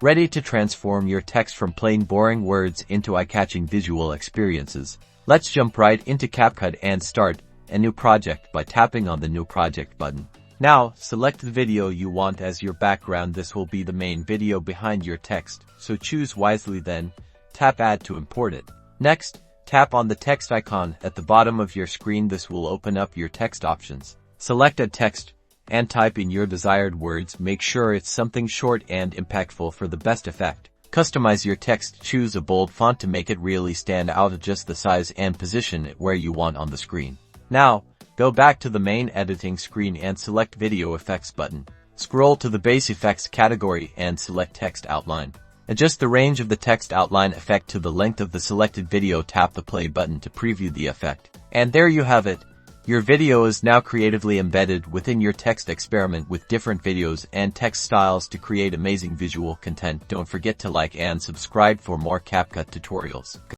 Ready to transform your text from plain boring words into eye-catching visual experiences. Let's jump right into Capcut and start a new project by tapping on the New Project button. Now, select the video you want as your background. This will be the main video behind your text, so choose wisely, then tap Add to import it. Next, tap on the text icon at the bottom of your screen. This will open up your text options. Select Add Text and type in your desired words. Make sure it's something short and impactful for the best effect. Customize your text. Choose a bold font to make it really stand out. Adjust the size and position it where you want on the screen. Now, go back to the main editing screen and select Video Effects button. Scroll to the Base Effects category and select Text Outline. Adjust the range of the text outline effect to the length of the selected video. Tap the play button to preview the effect. And there you have it. Your video is now creatively embedded within your text. Experiment with different videos and text styles to create amazing visual content. Don't forget to like and subscribe for more Capcut tutorials.